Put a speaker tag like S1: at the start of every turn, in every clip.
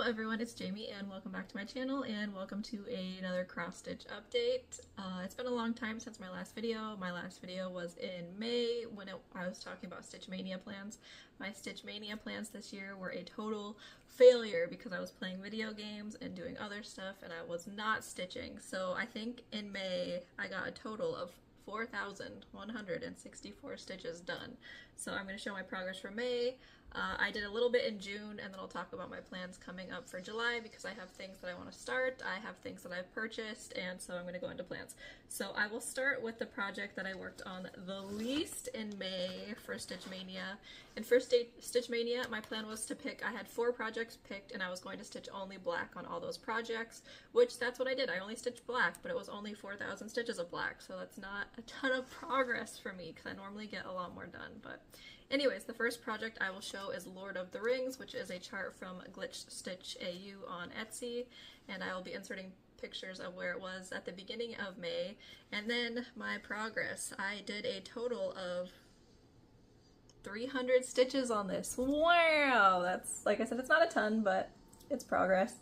S1: everyone, it's Jamie and welcome back to my channel and welcome to another cross stitch update. It's been a long time since my last video. My last video was in May when I was talking about Stitch Mania plans. My Stitch Mania plans this year were a total failure because I was playing video games and doing other stuff and I was not stitching. So I think in May I got a total of 4,164 stitches done. So I'm going to show my progress for May. I did a little bit in June, and then I'll talk about my plans coming up for July because I have things that I want to start, I have things that I've purchased, and so I'm going to go into plans. So I will start with the project that I worked on the least in May for Stitch Mania. And for Stitch Mania, my plan was to pick, I had 4 projects picked, and I was going to stitch only black on all those projects, which that's what I did. I only stitched black, but it was only 4,000 stitches of black, so that's not a ton of progress for me because I normally get a lot more done, but anyways, the first project I will show is Lord of the Rings, which is a chart from Glitch Stitch AU on Etsy, and I will be inserting pictures of where it was at the beginning of May. And then my progress. I did a total of 300 stitches on this. Wow! That's, like I said, it's not a ton, but it's progress.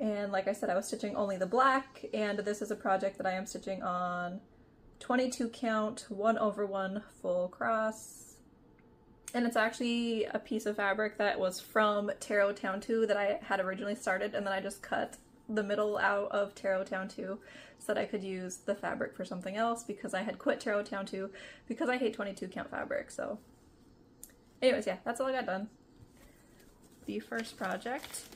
S1: And like I said, I was stitching only the black, and this is a project that I am stitching on 22 count, 1/1 full cross. And it's actually a piece of fabric that was from Tarot Town 2 that I had originally started, and then I just cut the middle out of Tarot Town 2 so that I could use the fabric for something else because I had quit Tarot Town 2 because I hate 22 count fabric. So anyways, yeah, that's all I got done. The first project.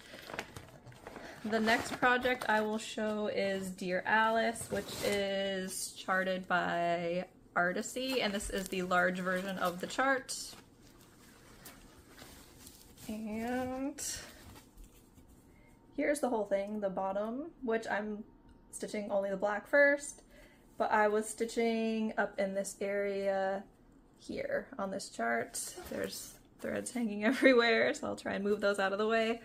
S1: The next project I will show is Dear Alice, which is charted by Artisy, and this is the large version of the chart. And here's the whole thing, the bottom, which I'm stitching only the black first, but I was stitching up in this area here on this chart. There's threads hanging everywhere, so I'll try and move those out of the way.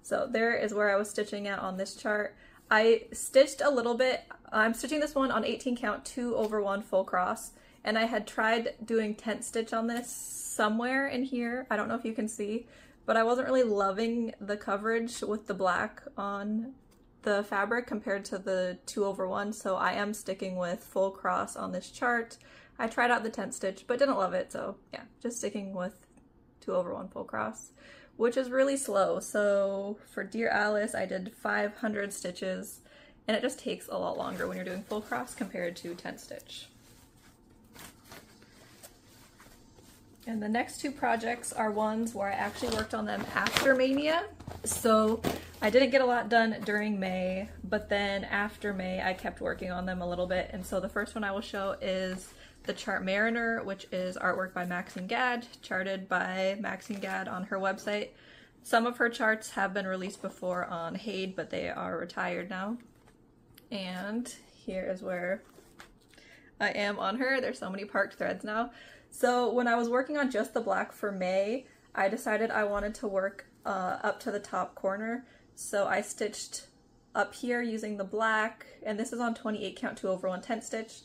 S1: So there is where I was stitching at on this chart. I stitched a little bit. I'm stitching this one on 18 count 2/1 full cross, and I had tried doing tent stitch on this somewhere in here. I don't know if you can see, but I wasn't really loving the coverage with the black on the fabric compared to the 2/1, so I am sticking with full cross on this chart. I tried out the tent stitch, but didn't love it, so yeah, just sticking with 2/1 full cross, which is really slow. So for Dear Alice, I did 500 stitches, and it just takes a lot longer when you're doing full cross compared to tent stitch. And the next 2 projects are ones where I actually worked on them after Mania. So I didn't get a lot done during May, but then after May I kept working on them a little bit. And so the first one I will show is the chart Mariner, which is artwork by Maxine Gadd, charted by Maxine Gadd on her website. Some of her charts have been released before on Haid, but they are retired now. And here is where I am on her. There's so many parked threads now. So when I was working on just the black for May, I decided I wanted to work up to the top corner. So I stitched up here using the black, and this is on 28 count 2/1 tent stitch.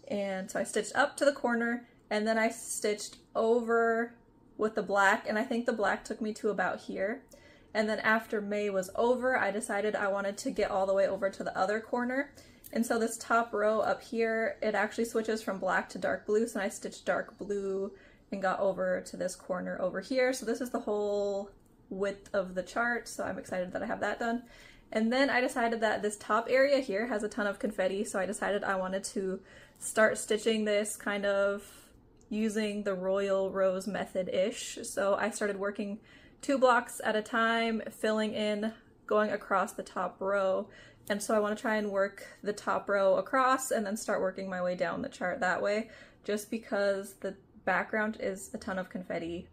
S1: And so I stitched up to the corner, and then I stitched over with the black, and I think the black took me to about here. And then after May was over, I decided I wanted to get all the way over to the other corner. And so this top row up here, it actually switches from black to dark blue, so I stitched dark blue and got over to this corner over here. So this is the whole width of the chart, so I'm excited that I have that done. And then I decided that this top area here has a ton of confetti, so I decided I wanted to start stitching this kind of using the Royal Rose method-ish. So I started working 2 blocks at a time, filling in, going across the top row. And so I want to try and work the top row across and then start working my way down the chart that way, just because the background is a ton of confetti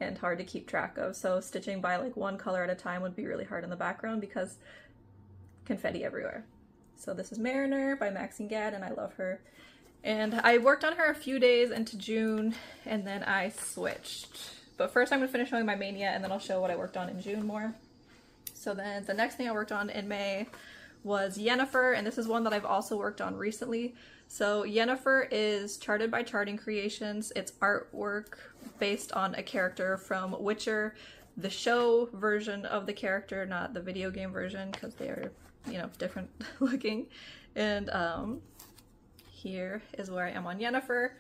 S1: and hard to keep track of. So stitching by like 1 color at a time would be really hard in the background because confetti everywhere. So this is Mariner by Maxine Gadd, and I love her. And I worked on her a few days into June, and then I switched. But first I'm going to finish showing my Mania, and then I'll show what I worked on in June more. So then the next thing I worked on in May was Yennefer, and this is one that I've also worked on recently. So Yennefer is charted by Charting Creations. It's artwork based on a character from Witcher. the show version of the character, not the video game version, because they are, you know, different looking. And here is where I am on Yennefer.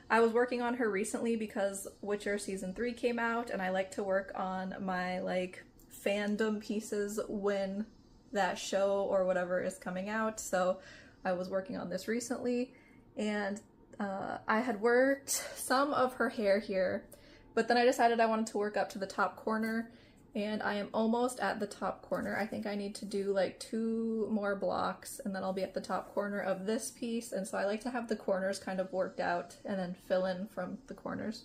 S1: I was working on her recently because Witcher Season 3 came out, and I like to work on my, like, fandom pieces when that show or whatever is coming out. So I was working on this recently, and I had worked some of her hair here, but then I decided I wanted to work up to the top corner, and I am almost at the top corner. I think I need to do like 2 more blocks and then I'll be at the top corner of this piece, and so I like to have the corners kind of worked out and then fill in from the corners.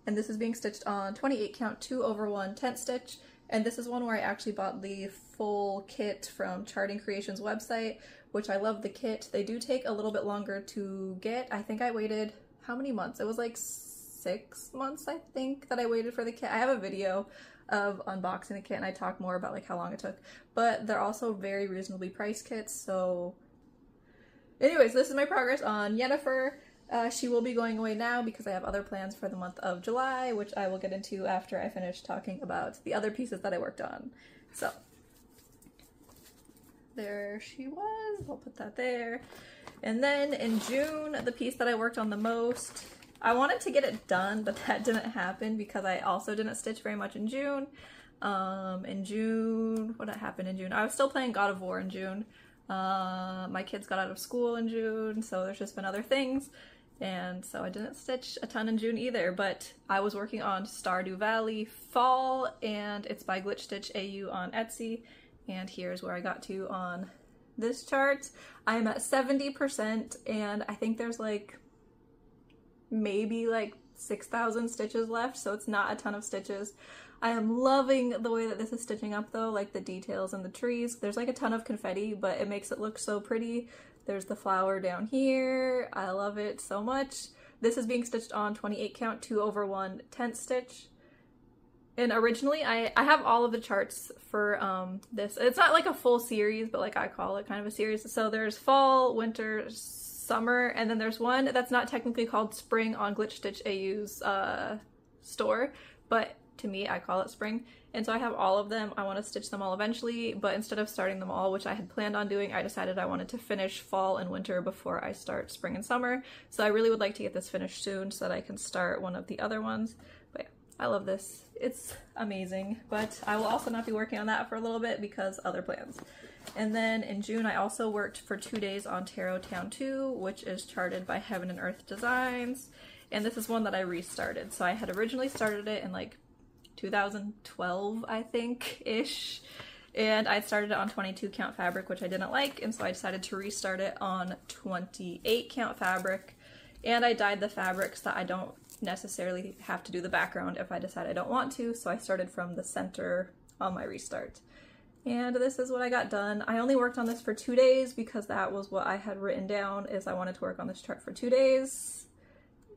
S1: And this is being stitched on 28 count 2/1 tent stitch, and this is one where I actually bought the full kit from Charting Creations website, which I love the kit. They do take a little bit longer to get. I think I waited, how many months? It was like 6 months, I think, that I waited for the kit. I have a video of unboxing the kit and I talk more about like how long it took, but they're also very reasonably priced kits. So anyways, this is my progress on Yennefer. She will be going away now because I have other plans for the month of July, which I will get into after I finish talking about the other pieces that I worked on. So there she was, I'll put that there. And then in June, the piece that I worked on the most, I wanted to get it done, but that didn't happen because I also didn't stitch very much in June. What happened in June? I was still playing God of War in June. My kids got out of school in June, so there's just been other things. And so I didn't stitch a ton in June either, but I was working on Stardew Valley Fall, and it's by Glitch Stitch AU on Etsy. And here's where I got to on this chart. I am at 70%, and I think there's like maybe like 6,000 stitches left, so it's not a ton of stitches. I am loving the way that this is stitching up though, like the details and the trees. There's like a ton of confetti, but it makes it look so pretty. There's the flower down here. I love it so much. This is being stitched on 28 count 2/1 tent stitch. And originally, I have all of the charts for this. It's not like a full series, but like I call it kind of a series. So there's fall, winter, summer, and then there's one that's not technically called spring on Glitch Stitch AU's store, but to me, I call it spring. And so I have all of them. I want to stitch them all eventually, but instead of starting them all, which I had planned on doing, I decided I wanted to finish fall and winter before I start spring and summer. So I really would like to get this finished soon so that I can start one of the other ones. But yeah, I love this. It's amazing, but I will also not be working on that for a little bit because other plans. And then in June, I also worked for 2 days on Tarot Town 2, which is charted by Heaven and Earth Designs. And this is one that I restarted. So I had originally started it in like 2012, I think-ish. And I started it on 22 count fabric, which I didn't like. And so I decided to restart it on 28 count fabric. And I dyed the fabric so that I don't necessarily have to do the background if I decide I don't want to. So I started from the center on my restart. And this is what I got done. I only worked on this for 2 days because that was what I had written down, is I wanted to work on this chart for 2 days.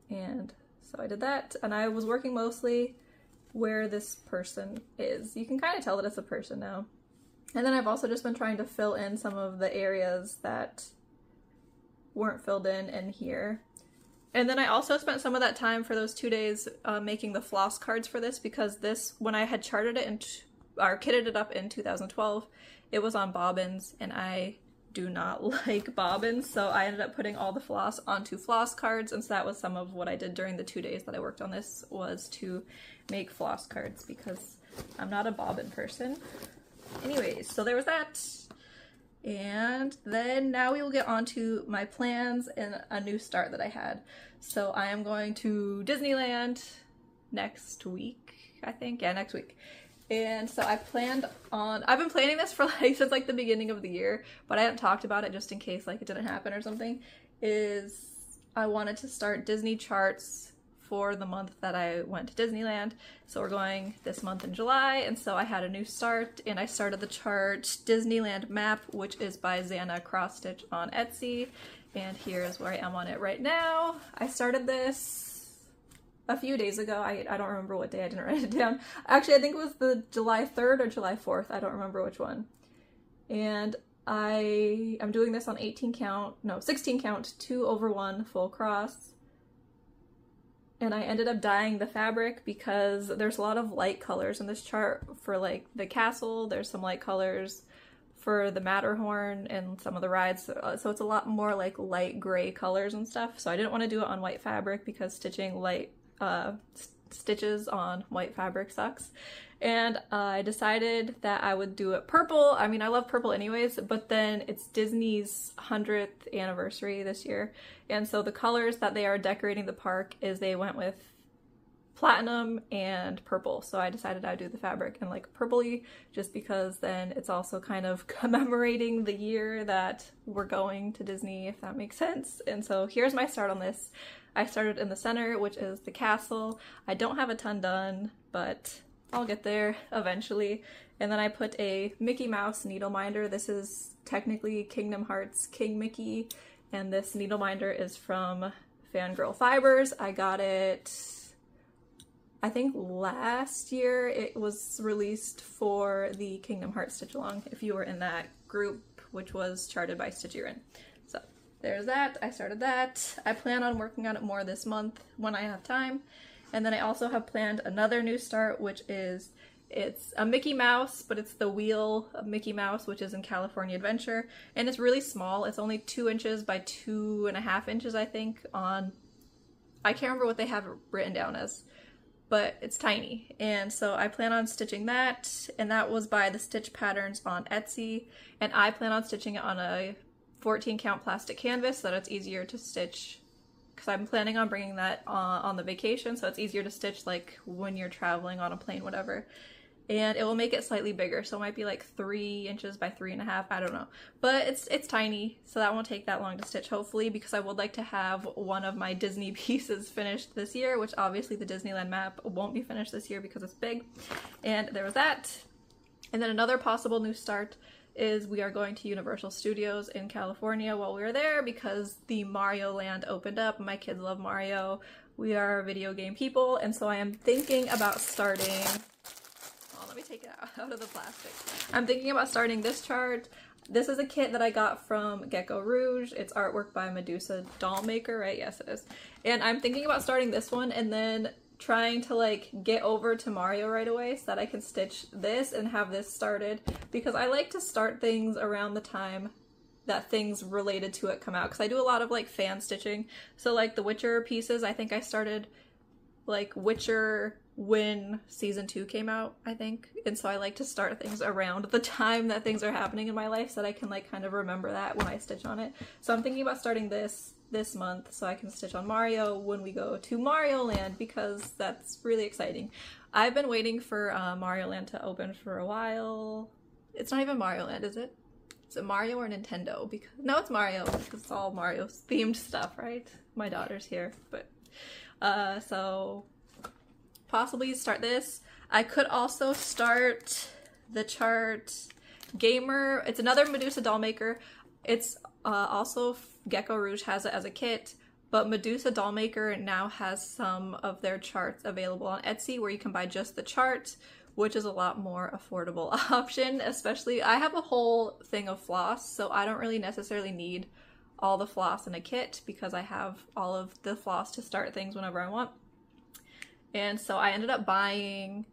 S1: And so I did that. And I was working mostly where this person is. You can kind of tell that it's a person now. And then I've also just been trying to fill in some of the areas that weren't filled in here. And then I also spent some of that time for those 2 days making the floss cards for this, because this, when I had charted it or kitted it up in 2012, it was on bobbins, and I do not like bobbins, so I ended up putting all the floss onto floss cards, and so that was some of what I did during the 2 days that I worked on this, was to make floss cards, because I'm not a bobbin person. Anyways, so there was that. And then now we will get on to my plans and a new start that I had. So I am going to Disneyland next week, I think. Yeah, next week. And so I've been planning this for like since like the beginning of the year, but I haven't talked about it just in case like it didn't happen or something, is I wanted to start Disney charts for the month that I went to Disneyland. So we're going this month in July, and so I had a new start, and I started the chart Disneyland Map, which is by Xana Cross Stitch on Etsy, and here's where I am on it right now. I started this a few days ago. I don't remember what day, I didn't write it down. Actually, I think it was the July 3rd or July 4th, I don't remember which one. And I'm doing this on 16 count 2/1 full cross. and I ended up dyeing the fabric because there's a lot of light colors in this chart for like the castle. There's some light colors for the Matterhorn and some of the rides, so it's a lot more like light gray colors and stuff. So I didn't want to do it on white fabric because stitching light stitches on white fabric sucks. And I decided that I would do it purple. I mean, I love purple anyways, but then it's Disney's 100th anniversary this year. And so the colors that they are decorating the park is they went with platinum and purple. So I decided I'd do the fabric in like purpley, just because then it's also kind of commemorating the year that we're going to Disney, if that makes sense. And so here's my start on this. I started in the center, which is the castle. I don't have a ton done, but I'll get there eventually. And then I put a Mickey Mouse needle minder. This is technically Kingdom Hearts King Mickey, and this needle minder is from Fangirl Fibers. I got it, I think last year. It was released for the Kingdom Hearts Stitch Along, if you were in that group, which was charted by Stitcherin. So there's that. I started that. I plan on working on it more this month when I have time. And then I also have planned another new start, which is, it's a Mickey Mouse, but it's the wheel of Mickey Mouse, which is in California Adventure. And it's really small. It's only 2 inches by 2.5 inches, I think, on, I can't remember what they have it written down as, but it's tiny. And so I plan on stitching that, and that was by the Stitch Patterns on Etsy. And I plan on stitching it on a 14 count plastic canvas so that it's easier to stitch, because I'm planning on bringing that on the vacation, so it's easier to stitch like when you're traveling on a plane, whatever. And it will make it slightly bigger, so it might be like 3 inches by 3.5, I don't know. But it's tiny, so that won't take that long to stitch, hopefully, because I would like to have one of my Disney pieces finished this year, which obviously the Disneyland map won't be finished this year because it's big. And there was that. And then another possible new start is we are going to Universal Studios in California while we were there, because the Mario Land opened up. My kids love Mario. We are video game people, and so I am thinking about starting, oh, let me take it out of the plastic. I'm thinking about starting this chart. This is a kit that I got from Gecko Rouge. It's artwork by Medusa Dollmaker, right? Yes, it is. And I'm thinking about starting this one and then trying to like get over to Mario right away so that I can stitch this and have this started, because I like to start things around the time that things related to it come out, because I do a lot of like fan stitching. So like the Witcher pieces, I think I started like Witcher when season 2 came out, I think. And so I like to start things around the time that things are happening in my life so that I can like kind of remember that when I stitch on it. So I'm thinking about starting this month so I can stitch on Mario when we go to Mario Land, because that's really exciting. I've been waiting for Mario Land to open for a while. It's not even Mario Land, is it? Is it Mario or Nintendo? Because no, it's Mario, because it's all Mario themed stuff, right? My daughter's here, but so possibly start this. I could also start the chart Gamer. It's another Medusa Dollmaker. It's also Gecko Rouge has it as a kit, but Medusa Dollmaker now has some of their charts available on Etsy where you can buy just the chart, which is a lot more affordable option. Especially, I have a whole thing of floss, so I don't really necessarily need all the floss in a kit because I have all of the floss to start things whenever I want. And so I ended up buying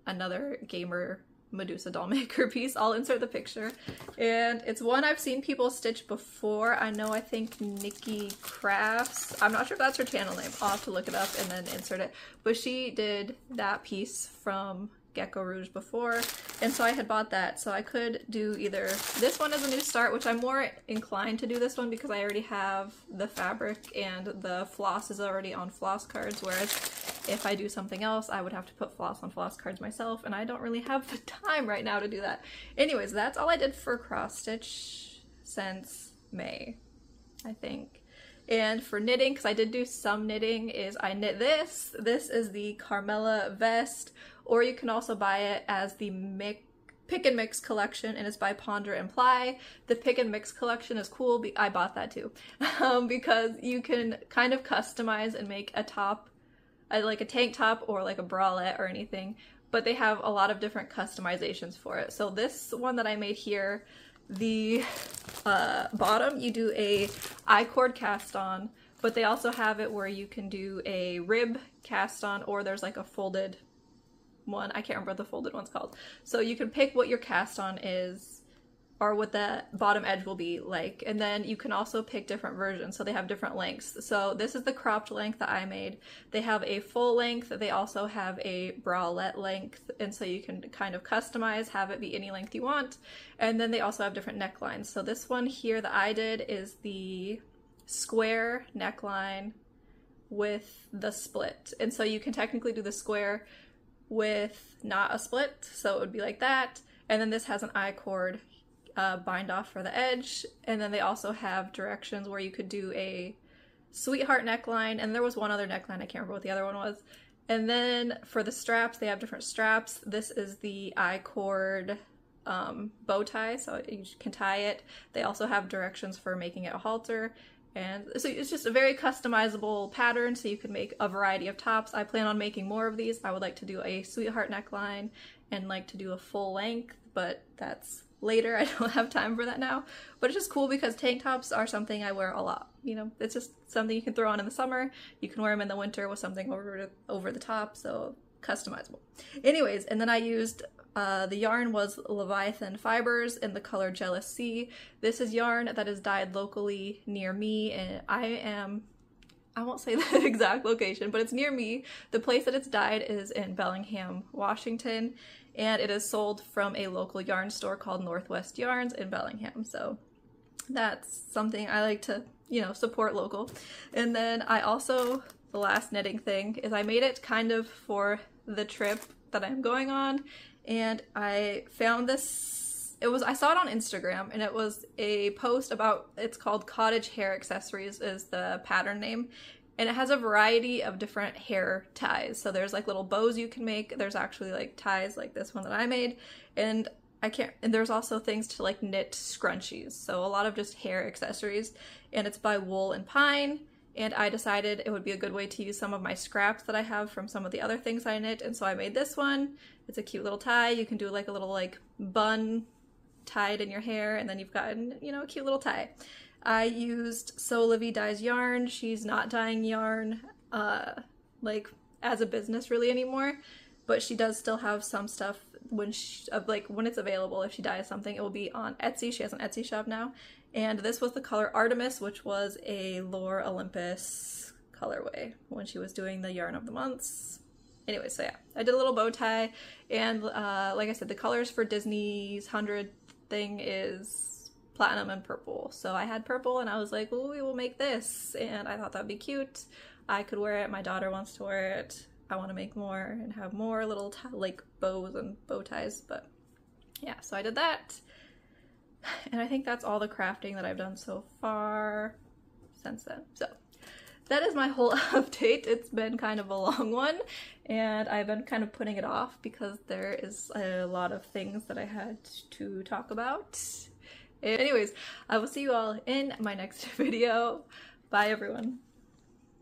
S1: another Gamer Medusa Dollmaker piece. I'll insert the picture. And it's one I've seen people stitch before. I think Nikki Crafts. I'm not sure if that's her channel name. I'll have to look it up and then insert it. But she did that piece from Gecko Rouge before, and so I had bought that. So I could do either this one as a new start, which I'm more inclined to do this one because I already have the fabric and the floss is already on floss cards, whereas if I do something else, I would have to put floss on floss cards myself, and I don't really have the time right now to do that. Anyways, that's all I did for cross stitch since May, I think. And for knitting, because I did do some knitting, is I knit this. This is the Carmela vest, or you can also buy it as the Pick and Mix collection, and it's by Ponder and Ply. The Pick and Mix collection is cool. I bought that too, because you can kind of customize and make a top, like a tank top or like a bralette or anything, but they have a lot of different customizations for it. So this one that I made here, the bottom, you do a I-cord cast on but they also have it where you can do a rib cast on, or there's like a folded one. I can't remember what the folded one's called. So you can pick what your cast on is, or what the bottom edge will be like, and then you can also pick different versions, so they have different lengths. So this is the cropped length that I made. They have a full length, they also have a bralette length, and so you can kind of customize, have it be any length you want. And then they also have different necklines. So this one here that I did is the square neckline with the split, and so you can technically do the square with not a split, so it would be like that. And then this has an I-cord bind off for the edge, and then they also have directions where you could do a sweetheart neckline, and there was one other neckline, I can't remember what the other one was. And then for the straps, they have different straps. This is the I-cord bow tie, so you can tie it. They also have directions for making it a halter, and so it's just a very customizable pattern, so you can make a variety of tops. I plan on making more of these. I would like to do a sweetheart neckline and like to do a full length, but that's later. I don't have time for that now. But it's just cool because tank tops are something I wear a lot. You know, it's just something you can throw on in the summer. You can wear them in the winter with something over the top, so customizable. Anyways, and then I used the yarn was Leviathan Fibers in the color Jealous Sea. This is yarn that is dyed locally near me, and I won't say the exact location, but it's near me. The place that it's dyed is in Bellingham, Washington, and it is sold from a local yarn store called Northwest Yarns in Bellingham. So that's something I like to, you know, support local. And then I also, the last knitting thing is I made it kind of for the trip that I'm going on, and I found this, I saw it on Instagram, and it was a post about, it's called Cottage Hair Accessories is the pattern name, and it has a variety of different hair ties. So there's like little bows you can make, there's actually like ties like this one that I made, and there's also things to like knit scrunchies, so a lot of just hair accessories, and it's by Wool and Pine. And I decided it would be a good way to use some of my scraps that I have from some of the other things I knit, and so I made this one. It's a cute little tie. You can do like a little like bun tied in your hair, and then you've got, you know, a cute little tie. I used So Livy Dyes yarn. She's not dyeing yarn like as a business really anymore, but she does still have some stuff when it's available. If she dyes something, it will be on Etsy. She has an Etsy shop now. And this was the color Artemis, which was a Lore Olympus colorway when she was doing the Yarn of the Months. Anyway, so yeah, I did a little bow tie, and like I said, the colors for Disney's 100 thing is platinum and purple. So I had purple, and I was like, oh, we will make this, and I thought that'd be cute. I could wear it, my daughter wants to wear it. I want to make more and have more little like bows and bow ties, but yeah, so I did that. And I think that's all the crafting that I've done so far since then. So that is my whole update. It's been kind of a long one, and I've been kind of putting it off because there is a lot of things that I had to talk about. Anyways, I will see you all in my next video. Bye everyone.